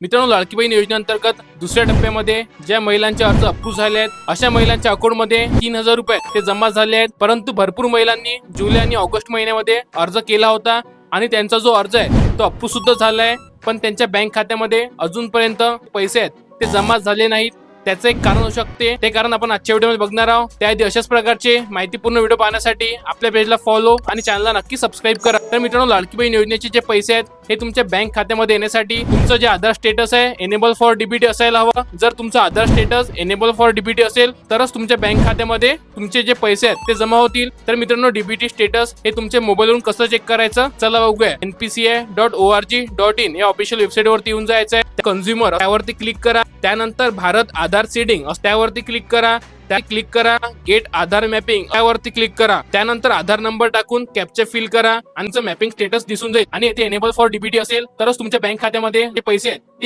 मित्रांनो, लाडकी बहीण योजनेअंतर्गत दुसऱ्या टप्प्यामध्ये ज्या महिलांचे अर्ज अप्रूव्ह झाले आहेत अशा महिलांच्या अकाउंटमध्ये 3,000 रुपये ते जमा झाले आहेत. परंतु भरपूर महिलांनी जुलै आणि ऑगस्ट महिन्यामध्ये अर्ज केला होता आणि त्यांचा जो अर्ज आहे तो अप्रूव्ह सुद्धा झालाय, पण त्यांच्या बँक खात्यामध्ये अजूनपर्यंत पैसे आहेत ते जमा झाले नाहीत. त्याचं एक कारण असू शकते, ते कारण आपण आजच्या व्हिडिओमध्ये बघणार आहोत. त्याआधी अशाच प्रकारचे माहितीपूर्ण व्हिडिओ पाहण्यासाठी आपल्या पेजला फॉलो आणि चॅनलला नक्की सबस्क्राईब करा. तर मित्रांनो, लाडकी बहीण योजनेचे जे पैसे आहेत हे तुमच्या बँक खात्यामध्ये येण्यासाठी तुमचं जे आधार स्टेटस आहे एनेबल फॉर डीबीटी असायला हवं. जर तुमचं आधार स्टेटस एनेबल फॉर डीबीटी असेल तरच तुमच्या बँक खात्यामध्ये तुमचे जे पैसे आहेत ते जमा होतील. तर मित्रांनो, डीबीटी स्टेटस हे तुमच्या मोबाईलवरून कसं चेक करायचं चला बघूया. npca.org.in या ऑफिशियल वेबसाईट वरती येऊन जायचं आहे. कन्झ्युमर त्यावरती क्लिक करा. त्यानंतर भारत आधार सीडिंग त्यावरती क्लिक करा. त्या क्लिक करा गेट आधार मॅपिंग त्यावरती क्लिक करा. त्यानंतर आधार नंबर टाकून कॅप्चा फिल करा आणि मॅपिंग स्टेटस दिसून जाईल आणि येथे एनेबल फॉर डीबीटी असेल तरच तुमच्या बँक खात्यामध्ये जे पैसे आहेत